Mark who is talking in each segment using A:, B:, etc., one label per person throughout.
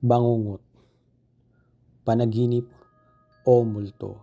A: Bangungot, panaginip o multo.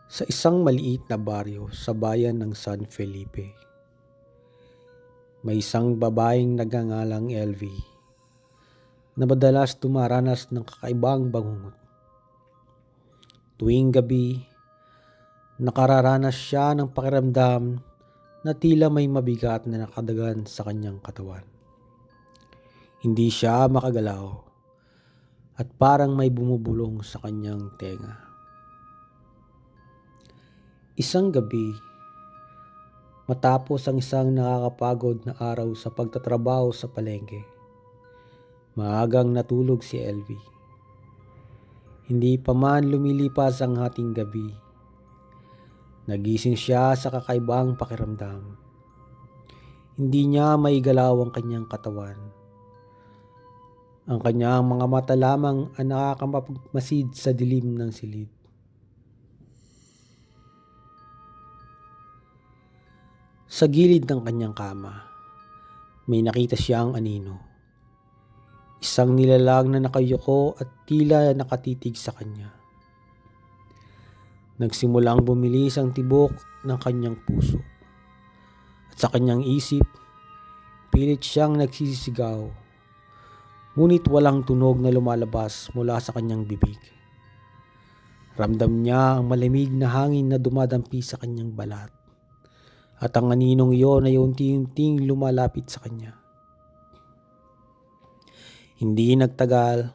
A: Sa isang maliit na baryo sa bayan ng San Felipe, may isang babaeng nagngangalang LV na madalas dumaranas ng kakaibang bangungot. Tuwing gabi, nakararanas siya ng pakiramdam na tila may mabigat na nakadagan sa kanyang katawan. Hindi siya makagalaw at parang may bumubulong sa kanyang tenga. Isang gabi, matapos ang isang nakakapagod na araw sa pagtatrabaho sa palengke, maagang natulog si LV. Hindi pa man lumilipas ang hating gabi, nagising siya sa kakaibang pakiramdam. Hindi niya maigalaw ang kanyang katawan. Ang kanyang mga mata lamang ang nakakapagmasid sa dilim ng silid. Sa gilid ng kanyang kama, may nakita siyang anino. Isang nilalang na nakayuko at tila nakatitig sa kanya. Nagsimulang bumilis ang tibok ng kanyang puso. At sa kanyang isip, pilit siyang nagsisigaw. Ngunit walang tunog na lumalabas mula sa kanyang bibig. Ramdam niya ang malamig na hangin na dumadampi sa kanyang balat. At ang aninong iyon ay unti-unting lumalapit sa kanya. Hindi nagtagal,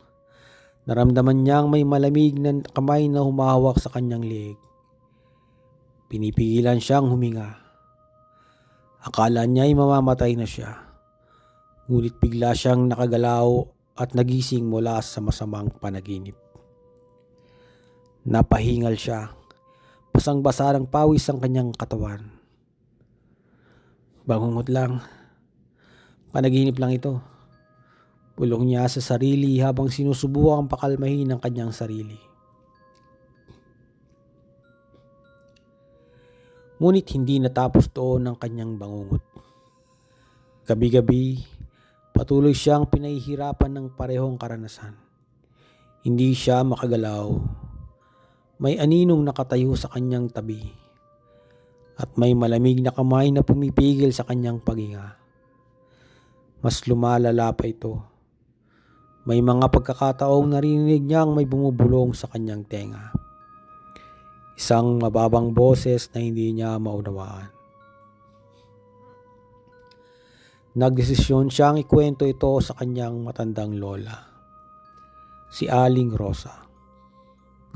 A: naramdaman niyang may malamig na kamay na humahawak sa kanyang leeg. Pinipigilan siyang huminga. Akala niya ay mamamatay na siya. Ngunit bigla siyang nakagalaw at nagising mula sa masamang panaginip. Napahingal siya. Basang-basa ng pawis ang kanyang katawan. Bangungot lang. Panaginip lang ito. Bulong niya sa sarili habang sinusubukang pakalmahin ang kanyang sarili. Ngunit hindi natapos doon ang kanyang bangungot. Gabi-gabi, patuloy siyang pinahihirapan ng parehong karanasan. Hindi siya makagalaw. May aninong nakatayo sa kanyang tabi. At may malamig na kamay na pumipigil sa kanyang paghinga. Mas lumalala pa ito. May mga pagkakataong narinig niyang may bumubulong sa kanyang tenga. Isang mababang boses na hindi niya maunawaan. Nagdesisyon siyang ikwento ito sa kanyang matandang lola, si Aling Rosa,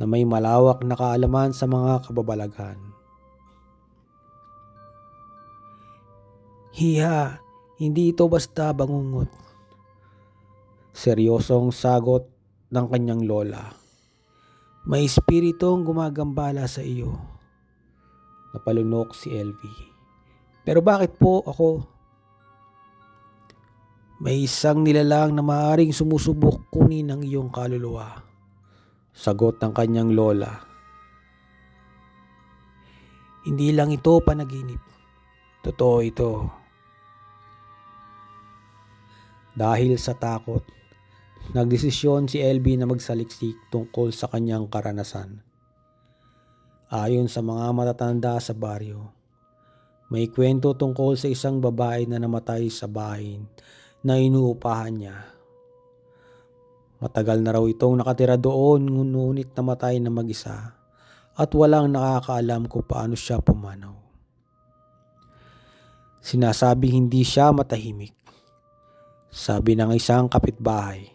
A: na may malawak na kaalaman sa mga kababalaghan. Hiya, hindi ito basta bangungot. Seryosong sagot ng kanyang lola. May espiritong gumagambala sa iyo. Napalunok si LV. Pero bakit po ako? May isang nilalang na maaaring sumusubok kunin ang iyong kaluluwa. Sagot ng kanyang lola. Hindi lang ito panaginip. Totoo ito. Dahil sa takot, nagdesisyon si LV na magsaliksik tungkol sa kanyang karanasan. Ayon sa mga matatanda sa baryo, may kwento tungkol sa isang babae na namatay sa bahay na inuupahan niya. Matagal na raw itong nakatira doon ngunit namatay na mag-isa at walang nakakaalam kung paano siya pumanaw. Sinasabing hindi siya matahimik. Sabi ng isang kapitbahay.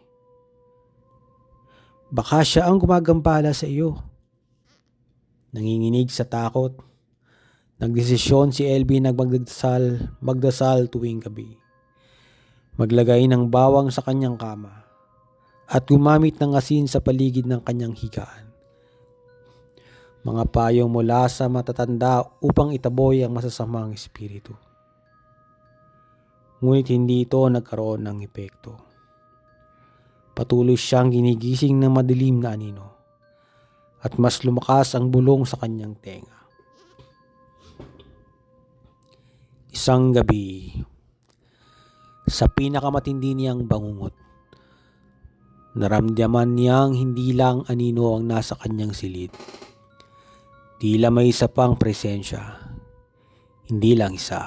A: Baka siya ang gumagambala sa iyo. Nanginginig sa takot, nagdesisyon si LV na magdasal tuwing gabi. Maglagay ng bawang sa kanyang kama at gumamit ng asin sa paligid ng kanyang higaan. Mga payo mula sa matatanda upang itaboy ang masasamang espiritu. Ngunit hindi ito nagkaroon ng epekto. Patuloy siyang ginigising ng madilim na anino at mas lumakas ang bulong sa kanyang tenga. Isang gabi, Sa pinakamatindi niyang bangungot, naramdaman niyang hindi lang anino ang nasa kanyang silid. Tila may isa pang presensya, hindi lang isa,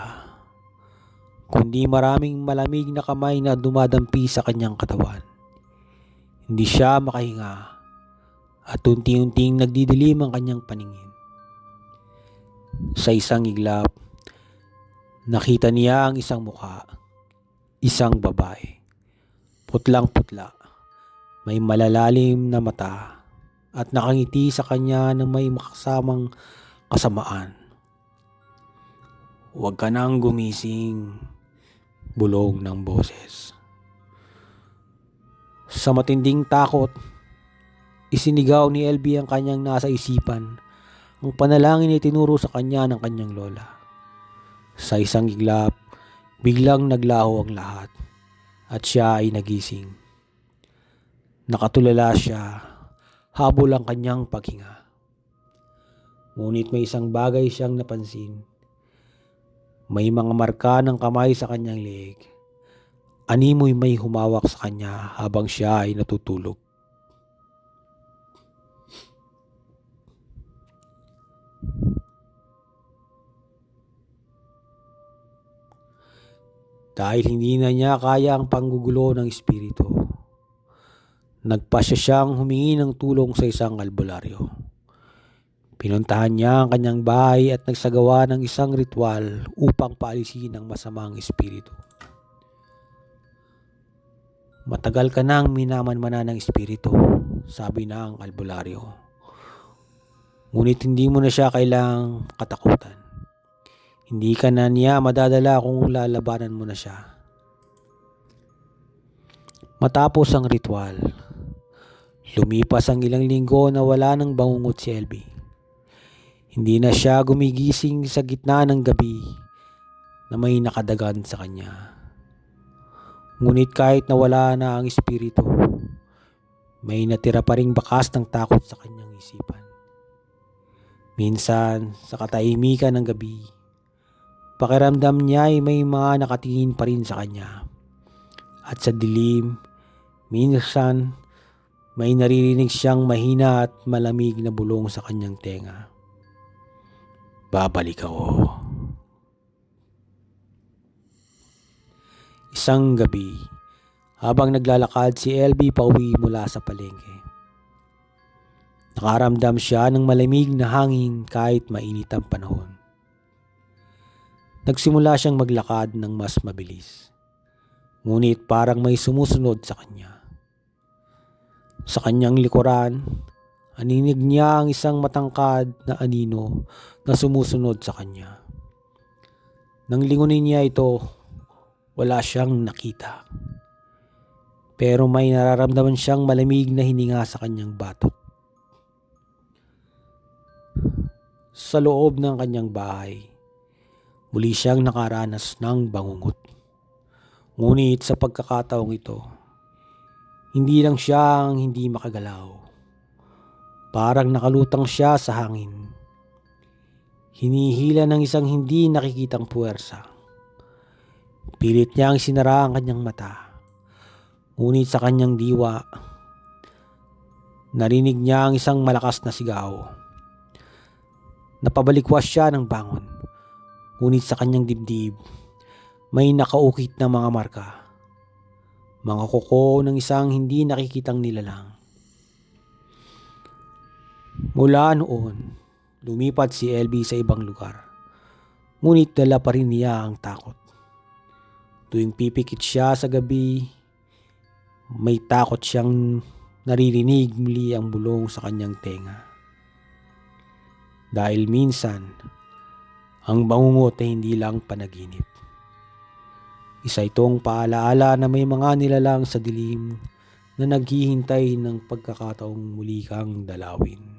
A: kundi maraming malamig na kamay na dumadampi sa kanyang katawan. Hindi siya makahinga at unti-unting nagdidilim ang kanyang paningin. Sa isang iglap, nakita niya ang isang mukha, isang babae, putlang-putla, may malalalim na mata at nakangiti sa kanya na may makasamang kasamaan. "Huwag ka nang gumising," bulong ng boses. Sa matinding takot, isinigaw ni LB ang kanyang nasa isipan, ang panalangin ay tinuro sa kanya ng kanyang lola. Sa isang iglap, biglang naglaho ang lahat at siya ay nagising. Nakatulala siya, habol ang kanyang paghinga. Ngunit may isang bagay siyang napansin. May mga marka ng kamay sa kanyang leeg. Animoy may humawak sa kanya habang siya ay natutulog. Dahil hindi na niya kaya ang panggugulo ng espiritu, nagpasya siyang humingi ng tulong sa isang albularyo. Pinuntahan niya ang kanyang bahay at nagsagawa ng isang ritual upang paalisin ang masamang espiritu. "Matagal ka nang minamanmana ng espiritu," sabi ng albularyo. "Ngunit hindi mo na siya kailangang katakutan. Hindi ka na niya madadala kung lalabanan mo na siya." Matapos ang ritual, lumipas ang ilang linggo na wala nang bangungot si LB. Hindi na siya gumigising sa gitna ng gabi na may nakadagan sa kanya. Ngunit kahit nawala na ang espiritu, may natira pa ring bakas ng takot sa kanyang isipan. Minsan, sa katahimikan ng gabi, pakiramdam niya ay may mga nakatingin pa rin sa kanya. At sa dilim, minsan, may naririnig siyang mahina at malamig na bulong sa kanyang tenga. "Babalik ako." Isang gabi, habang naglalakad si LB pauwi mula sa palengke, nakaramdam siya ng malamig na hangin kahit mainit ang panahon. Nagsimula siyang maglakad ng mas mabilis, ngunit parang may sumusunod sa kanya. Sa kanyang likuran, aninig niya ang isang matangkad na anino na sumusunod sa kanya. Nang lingunin niya ito, wala siyang nakita. Pero may nararamdaman siyang malamig na hininga sa kanyang batok. Sa loob ng kanyang bahay, muli siyang nakaranas ng bangungot. Ngunit sa pagkakataong ito, hindi lang siya ang hindi makagalaw. Parang nakalutang siya sa hangin. Hinihila ng isang hindi nakikitang puwersa. Pilit niyang sinara ang kanyang mata. Ngunit sa kanyang diwa, narinig niya ang isang malakas na sigaw. Napabalikwas siya ng bangon. Ngunit sa kanyang dibdib, may nakaukit na mga marka. Mga kuko ng isang hindi nakikitang nilalang. Mula noon, lumipat si LB sa ibang lugar. Ngunit dala pa rin niya ang takot. Tuwing pipikit siya sa gabi, may takot siyang naririnig muli ang bulong sa kanyang tenga. Dahil minsan, ang bangungot ay hindi lang panaginip. Isa itong paalaala na may mga nilalang sa dilim na naghihintay ng pagkakataong muli kang dalawin.